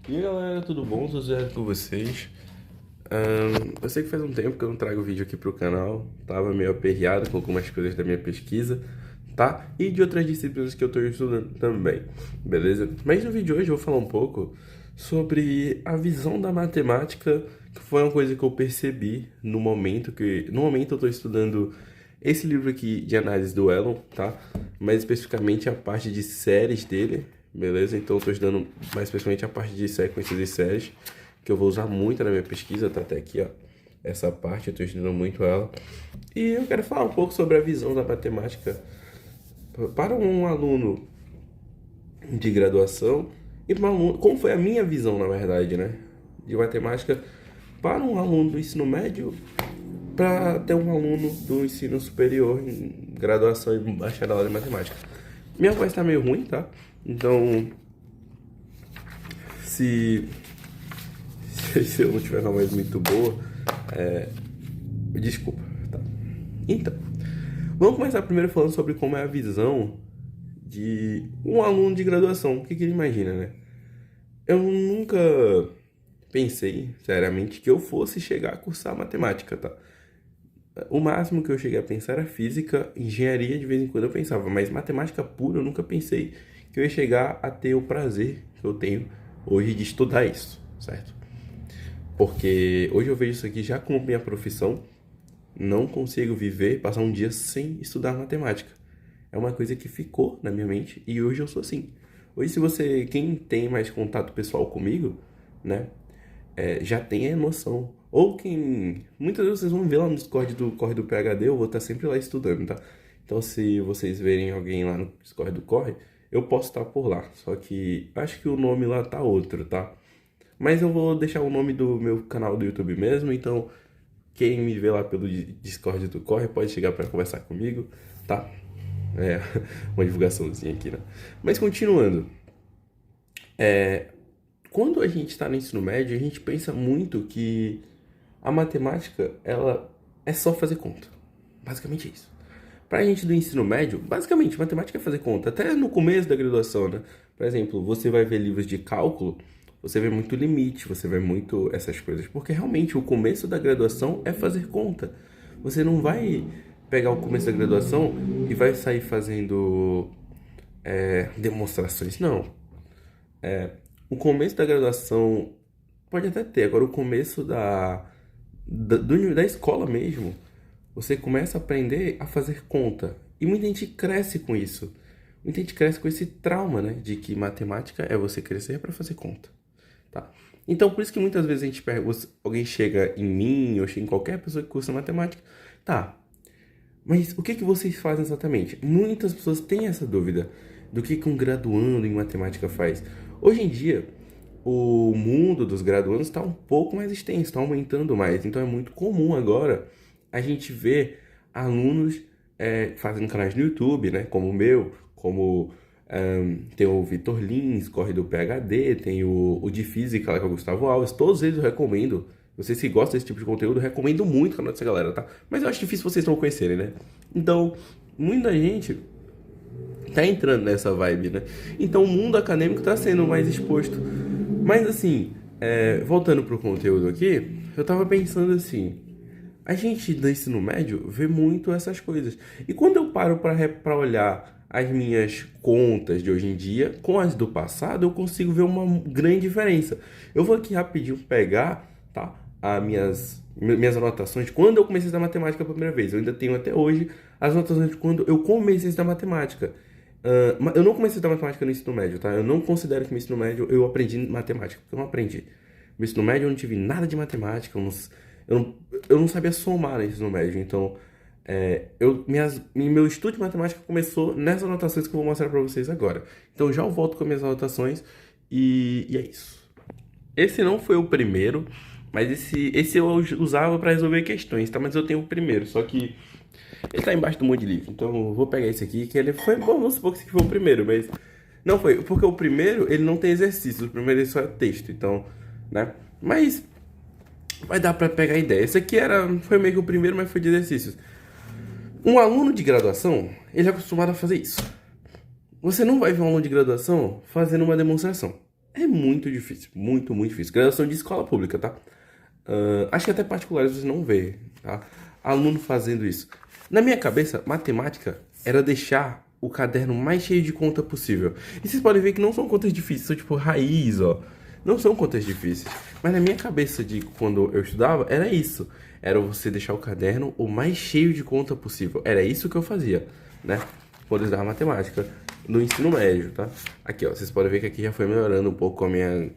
E aí galera, tudo bom? Tudo certo com vocês? Eu sei que faz um tempo que eu não trago vídeo aqui pro canal, tava meio aperreado com algumas coisas da minha pesquisa, tá? E de outras disciplinas que eu tô estudando também, beleza? Mas no vídeo de hoje eu vou falar um pouco sobre a visão da matemática, que foi uma coisa que eu percebi no momento eu tô estudando esse livro aqui de análise do Elon, tá? Mais especificamente a parte de séries dele, beleza? Então eu tô estudando mais especificamente a parte de sequências e séries, que eu vou usar muito na minha pesquisa, tá até aqui, ó. Essa parte eu tô estudando muito ela. E eu quero falar um pouco sobre a visão da matemática para um aluno de graduação e para um aluno, como foi a minha visão, na verdade, né? De matemática para um aluno do ensino médio para ter um aluno do ensino superior em graduação e bacharelado em matemática. Minha voz tá meio ruim, tá? Então, se, se eu não tiver uma voz muito boa, desculpa, tá? Então, vamos começar primeiro falando sobre como é a visão de um aluno de graduação. O que ele imagina, né? Eu nunca pensei, seriamente, que eu fosse chegar a cursar matemática, tá? O máximo que eu cheguei a pensar era física, engenharia de vez em quando eu pensava, mas matemática pura eu nunca pensei que eu ia chegar a ter o prazer que eu tenho hoje de estudar isso, certo? Porque hoje eu vejo isso aqui já como minha profissão, não consigo viver, passar um dia sem estudar matemática. É uma coisa que ficou na minha mente e hoje eu sou assim. Hoje, se você, quem tem mais contato pessoal comigo, né, já tem a noção. Ou quem. Muitas vezes vocês vão ver lá no Discord do Corre do PhD, eu vou estar sempre lá estudando, tá? Então, se vocês verem alguém lá no Discord do Corre, eu posso estar por lá. Só que acho que o nome lá tá outro, tá? Mas eu vou deixar o nome do meu canal do YouTube mesmo, então quem me vê lá pelo Discord do Corre pode chegar para conversar comigo, tá? É, uma divulgaçãozinha aqui, né? Mas continuando. Quando a gente está no ensino médio, a gente pensa muito que a matemática, ela é só fazer conta. Basicamente é isso. Pra gente do ensino médio, basicamente, matemática é fazer conta. Até no começo da graduação, né? Por exemplo, você vai ver livros de cálculo, você vê muito limite, você vê muito essas coisas. Porque realmente o começo da graduação é fazer conta. Você não vai pegar o começo da graduação e vai sair fazendo demonstrações. Não. O começo da graduação pode até ter, agora o começo da escola mesmo, você começa a aprender a fazer conta. E muita gente cresce com isso. Muita gente cresce com esse trauma, né? De que matemática é você crescer para fazer conta. Tá? Então, por isso que muitas vezes a gente alguém chega em mim ou chega em qualquer pessoa que cursa matemática. Tá, mas o que vocês fazem exatamente? Muitas pessoas têm essa dúvida do que um graduando em matemática faz. Hoje em dia, o mundo dos graduandos está um pouco mais extenso, está aumentando mais. Então é muito comum agora a gente ver alunos fazendo canais no YouTube, né? Como o meu, como tem o Vitor Lins, corre do PhD, tem o de Física lá que é o Gustavo Alves. Todos eles eu recomendo. Vocês que gostam desse tipo de conteúdo, eu recomendo muito o canal dessa galera, tá? Mas eu acho difícil vocês não conhecerem, né? Então, muita gente tá entrando nessa vibe, né? Então, o mundo acadêmico tá sendo mais exposto. Mas, assim, voltando pro conteúdo aqui, eu tava pensando assim, a gente do ensino médio vê muito essas coisas. E quando eu paro pra olhar as minhas contas de hoje em dia com as do passado, eu consigo ver uma grande diferença. Eu vou aqui rapidinho pegar, tá? As minhas anotações de quando eu comecei a estudar matemática pela primeira vez. Eu ainda tenho até hoje as anotações de quando eu comecei a estudar matemática. Eu não comecei a estudar matemática no ensino médio, tá? Eu não considero que no ensino médio eu aprendi matemática, porque eu não aprendi. No ensino médio eu não tive nada de matemática, eu não sabia somar no ensino médio, então meu estudo de matemática começou nessas anotações que eu vou mostrar pra vocês agora. Então já eu volto com as minhas anotações e é isso. Esse não foi o primeiro, mas esse eu usava para resolver questões, tá? Mas eu tenho o primeiro, só que ele tá embaixo do monte de livro. Então eu vou pegar esse aqui, que ele foi bom, vamos supor que esse aqui foi o primeiro, mas não foi, porque o primeiro ele não tem exercício, o primeiro ele só é texto, então, né? Mas vai dar para pegar a ideia. Esse aqui foi meio que o primeiro, mas foi de exercícios. Um aluno de graduação, ele é acostumado a fazer isso. Você não vai ver um aluno de graduação fazendo uma demonstração. É muito difícil, muito, muito difícil. Graduação de escola pública, tá? Acho que até particulares você não vê, tá? Aluno fazendo isso. Na minha cabeça, matemática era deixar o caderno mais cheio de conta possível. E vocês podem ver que não são contas difíceis, são tipo raiz, ó. Não são contas difíceis. Mas na minha cabeça de quando eu estudava, era isso. Era você deixar o caderno o mais cheio de conta possível. Era isso que eu fazia, né? Quando eu estudava matemática no ensino médio, tá? Aqui, ó, vocês podem ver que aqui já foi melhorando um pouco a minha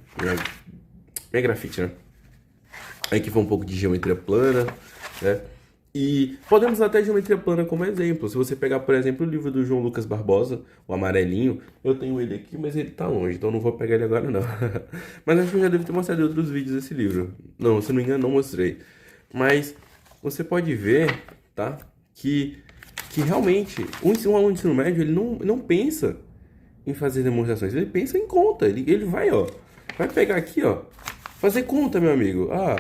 grafite, né? Aqui foi um pouco de geometria plana, né? E podemos usar até geometria plana como exemplo. Se você pegar, por exemplo, o livro do João Lucas Barbosa, o amarelinho, eu tenho ele aqui, mas ele tá longe, então não vou pegar ele agora não. Mas acho que eu já devo ter mostrado em outros vídeos esse livro. Não, se não me engano, não mostrei. Mas você pode ver, tá? Que realmente, um aluno de ensino médio, ele não pensa em fazer demonstrações, ele pensa em conta. Ele vai, ó, vai pegar aqui, ó, fazer conta, meu amigo. Ah,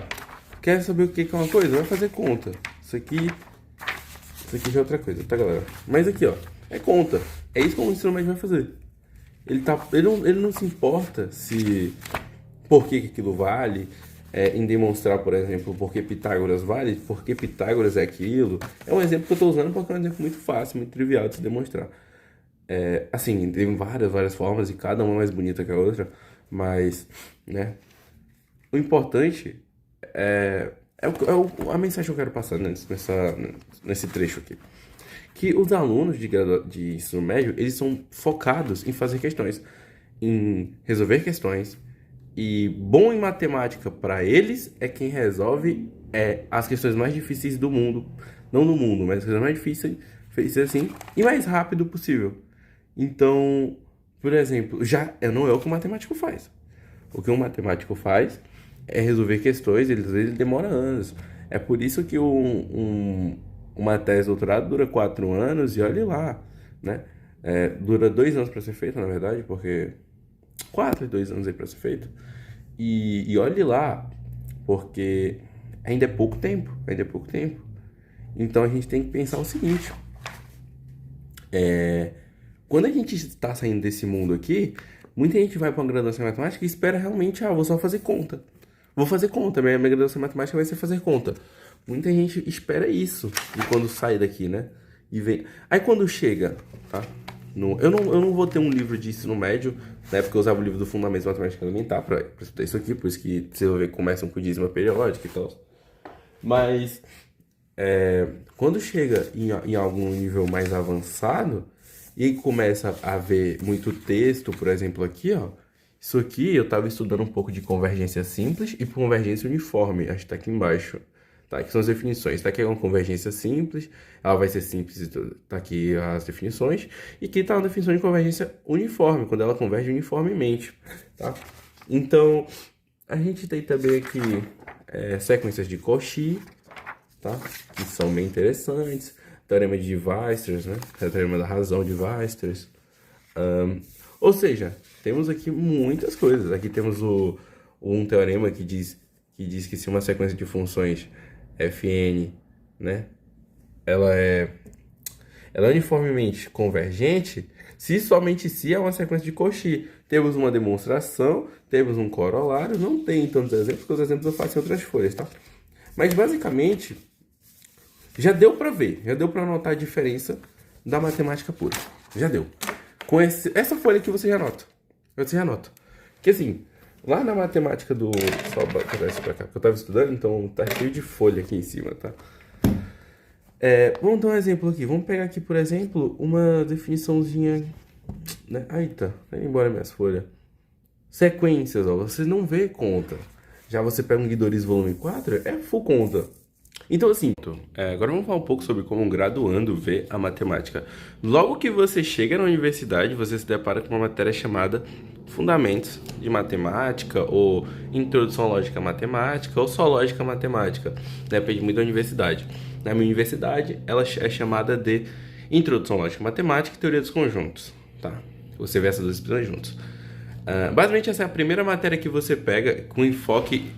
quer saber o que é uma coisa? Vai fazer conta. Isso aqui já é outra coisa, tá, galera? Mas aqui, ó, é conta. É isso que o ensino médio vai fazer. Ele não se importa se por que aquilo vale, em demonstrar, por exemplo, por que Pitágoras vale, por que Pitágoras é aquilo. É um exemplo que eu estou usando porque é um exemplo muito fácil, muito trivial de se demonstrar. Assim, tem várias formas e cada uma é mais bonita que a outra, mas, né, o importante a mensagem que eu quero passar nesse trecho aqui. Que os alunos de ensino médio, eles são focados em fazer questões, em resolver questões, e bom em matemática para eles é quem resolve as questões mais difíceis do mundo, não do mundo, mas as questões mais difíceis assim, e mais rápido possível. Então, por exemplo, não é o que o matemático faz. O que um matemático faz é resolver questões, às vezes ele demora anos. É por isso que uma tese de doutorado dura 4 anos e olhe lá, né? Dura 2 anos para ser feita, na verdade, porque 4 e 2 anos aí para ser feito. E olhe lá, porque ainda é pouco tempo, Então a gente tem que pensar o seguinte: quando a gente está saindo desse mundo aqui, muita gente vai para uma graduação em matemática e espera realmente, vou só fazer conta. Vou fazer conta, minha graduação em matemática vai ser fazer conta. Muita gente espera isso de quando sai daqui, né? E vem. Aí quando chega, tá? Eu não vou ter um livro de ensino médio, né? Porque eu usava o livro do Fundamentos de Matemática Elementar pra estudar isso aqui, por isso que vocês vão ver que começam com dízima periódica e tal. Mas quando chega em algum nível mais avançado, e aí começa a ver muito texto, por exemplo, aqui, ó. Isso aqui eu estava estudando um pouco de convergência simples e convergência uniforme, acho que tá aqui embaixo. Tá, aqui são as definições. Tá aqui é uma convergência simples, ela vai ser simples, tá aqui as definições. E aqui tá uma definição de convergência uniforme, quando ela converge uniformemente, tá? Então, a gente tem também aqui sequências de Cauchy, tá? Que são bem interessantes. Teorema de Weierstrass, né? Teorema da razão de Weierstrass. Ou seja, temos aqui muitas coisas. Aqui temos um teorema que diz que se uma sequência de funções Fn, né, ela é uniformemente convergente, se somente se é uma sequência de Cauchy. Temos uma demonstração, temos um corolário, não tem tantos exemplos, porque os exemplos eu faço em outras folhas, tá? Mas basicamente, já deu para ver, já deu para notar a diferença da matemática pura. Já deu. Com essa folha aqui você já nota. Que assim, lá na matemática do... Só botar isso pra cá, porque eu tava estudando, então tá cheio de folha aqui em cima, tá? Vamos dar um exemplo aqui. Vamos pegar aqui, por exemplo, uma definiçãozinha, né? Eita, vai embora minhas folhas. Sequências, ó. Você não vê conta. Já você pega um Guidoris volume 4, é full conta. Então, assim, agora vamos falar um pouco sobre como um graduando vê a matemática. Logo que você chega na universidade, você se depara com uma matéria chamada Fundamentos de Matemática, ou Introdução à Lógica Matemática, ou só Lógica Matemática. Depende muito da universidade. Na minha universidade, ela é chamada de Introdução à Lógica Matemática e Teoria dos Conjuntos, tá? Você vê essas duas disciplinas juntos. Basicamente, essa é a primeira matéria que você pega com enfoque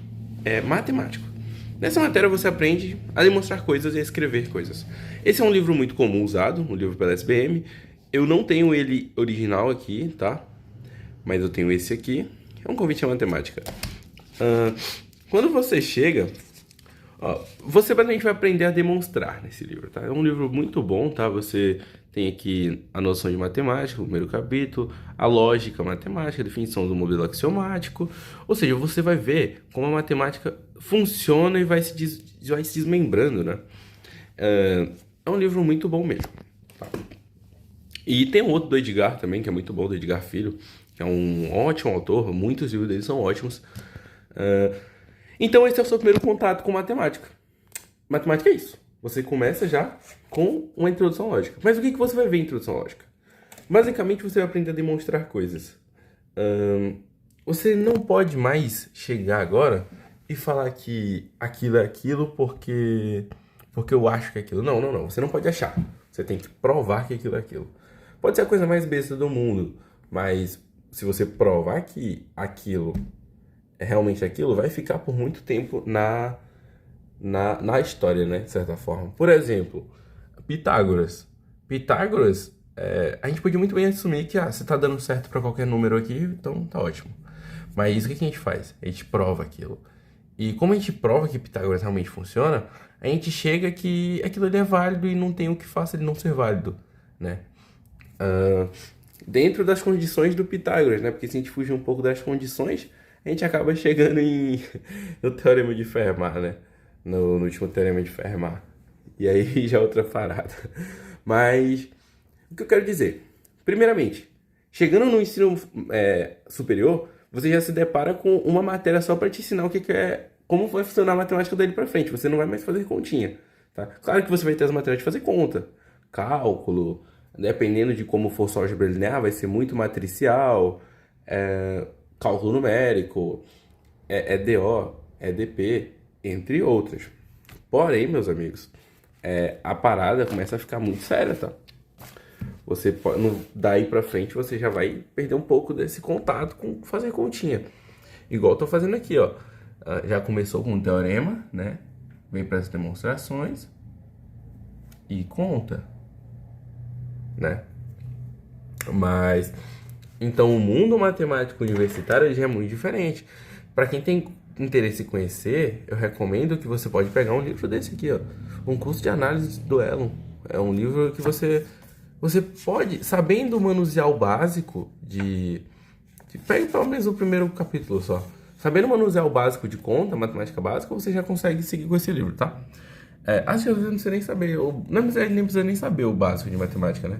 matemático. Nessa matéria você aprende a demonstrar coisas e a escrever coisas. Esse é um livro muito comum usado, um livro pela SBM. Eu não tenho ele original aqui, tá? Mas eu tenho esse aqui. É um convite à matemática. Ah, quando você chega, ó, você basicamente vai aprender a demonstrar nesse livro, tá? É um livro muito bom, tá? Você tem aqui a noção de matemática, o primeiro capítulo, a lógica matemática, a definição do modelo axiomático. Ou seja, você vai ver como a matemática funciona e vai vai se desmembrando, né? É um livro muito bom mesmo. Tá? E tem um outro do Edgar também, que é muito bom, do Edgar Filho, que é um ótimo autor, muitos livros dele são ótimos. Então esse é o seu primeiro contato com matemática. Matemática é isso. Você começa já com uma introdução lógica. Mas o que você vai ver em introdução lógica? Basicamente você vai aprender a demonstrar coisas. Você não pode mais chegar agora e falar que aquilo é aquilo porque eu acho que é aquilo. Não, não, não. Você não pode achar. Você tem que provar que aquilo é aquilo. Pode ser a coisa mais besta do mundo, mas se você provar que aquilo é realmente aquilo, vai ficar por muito tempo na história, né? De certa forma. Por exemplo, Pitágoras. Pitágoras, a gente podia muito bem assumir que se tá dando certo para qualquer número aqui, então tá ótimo. Mas o que a gente faz? A gente prova aquilo. E como a gente prova que Pitágoras realmente funciona, a gente chega que aquilo ali é válido e não tem o que faça ele não ser válido, né? Dentro das condições do Pitágoras, né? Porque se a gente fugir um pouco das condições, a gente acaba chegando no Teorema de Fermat, né? No último Teorema de Fermat. E aí já é outra parada. Mas, o que eu quero dizer? Primeiramente, chegando no ensino superior, você já se depara com uma matéria só para te ensinar o que é, como vai funcionar a matemática dele para frente. Você não vai mais fazer continha, tá? Claro que você vai ter as matérias de fazer conta, cálculo, dependendo de como for sua álgebra linear, vai ser muito matricial, cálculo numérico, EDO, EDP, entre outras. Porém, meus amigos, a parada começa a ficar muito séria, tá? Você pode, daí pra frente você já vai perder um pouco desse contato com fazer continha. Igual eu tô fazendo aqui, ó. Já começou com um teorema, né? Vem para as demonstrações e conta, né? Mas então o mundo matemático universitário já é muito diferente. Para quem tem interesse em conhecer, eu recomendo que você pode pegar um livro desse aqui, ó, um curso de análise do Elon. É um livro que você pode, sabendo manusear o básico pega pelo menos o primeiro capítulo só. Sabendo manusear o básico de conta, matemática básica, você já consegue seguir com esse livro, tá? Às vezes você não precisa nem saber, nem precisa nem saber o básico de matemática, né?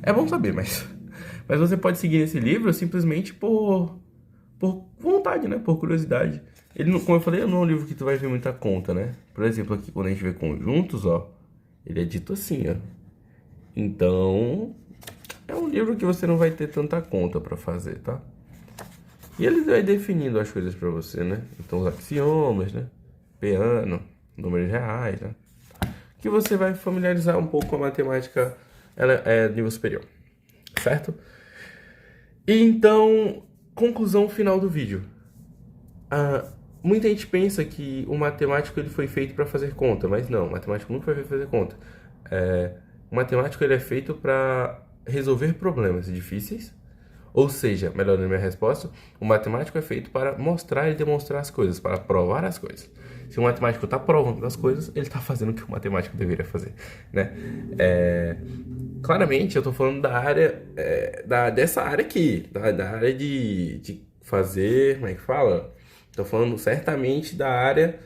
É bom saber, mas você pode seguir esse livro simplesmente por vontade, né? Por curiosidade. Ele, como eu falei, não é um livro que tu vai ver muita conta, né? Por exemplo, aqui quando a gente vê conjuntos, ó, ele é dito assim, ó. Então, é um livro que você não vai ter tanta conta para fazer, tá? E ele vai definindo as coisas para você, né? Então, os axiomas, né? Peano, números reais, né? Que você vai familiarizar um pouco com a matemática nível superior, certo? E então, conclusão final do vídeo. Muita gente pensa que o matemático ele foi feito para fazer conta, mas não, o matemático nunca foi feito para fazer conta. O matemático ele é feito para resolver problemas difíceis, ou seja, melhorando a minha resposta, o matemático é feito para mostrar e demonstrar as coisas, para provar as coisas. Se o matemático está provando as coisas, ele está fazendo o que o matemático deveria fazer, né? Claramente, eu estou falando da área, dessa área aqui, da área de fazer, como é que fala? Estou falando certamente da área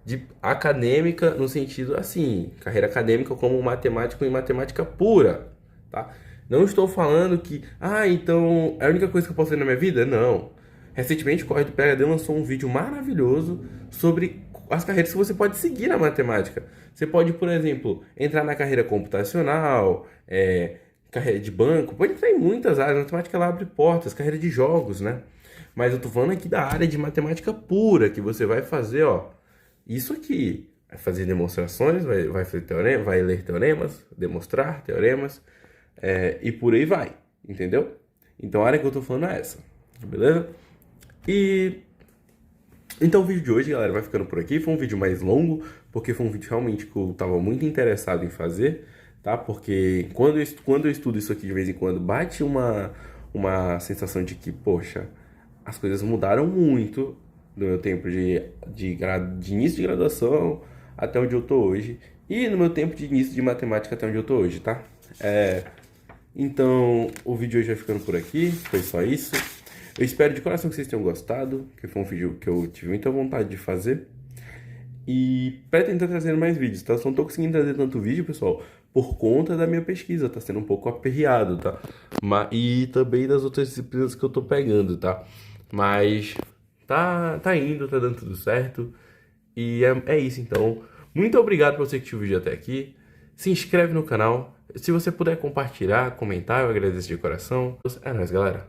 de acadêmica, no sentido assim, carreira acadêmica como matemático em matemática pura, tá? Não estou falando que, então é a única coisa que eu posso fazer na minha vida? Não. Recentemente, o Corre do PhD lançou um vídeo maravilhoso sobre as carreiras que você pode seguir na matemática. Você pode, por exemplo, entrar na carreira computacional, carreira de banco, pode entrar em muitas áreas. A matemática ela abre portas, carreira de jogos, né? Mas eu tô falando aqui da área de matemática pura, que você vai fazer, ó, isso aqui. Vai fazer demonstrações, vai fazer teorema, vai ler teoremas, demonstrar teoremas, e por aí vai, entendeu? Então a área que eu tô falando é essa, beleza? E então o vídeo de hoje, galera, vai ficando por aqui. Foi um vídeo mais longo, porque foi um vídeo realmente que eu tava muito interessado em fazer, tá? Porque quando eu estudo isso aqui de vez em quando, bate uma sensação de que, poxa, as coisas mudaram muito do meu tempo de início de graduação até onde eu tô hoje. E no meu tempo de início de matemática até onde eu tô hoje, tá? Então, o vídeo hoje vai ficando por aqui. Foi só isso. Eu espero de coração que vocês tenham gostado, que foi um vídeo que eu tive muita vontade de fazer. E pretendo estar trazendo mais vídeos, tá? Só não tô conseguindo trazer tanto vídeo, pessoal, por conta da minha pesquisa, tá sendo um pouco aperreado, tá? E também das outras disciplinas que eu tô pegando, tá? Mas tá indo, tá dando tudo certo. E é isso, então. Muito obrigado por você que assistiu o vídeo até aqui. Se inscreve no canal. Se você puder compartilhar, comentar, eu agradeço de coração. É nóis, galera.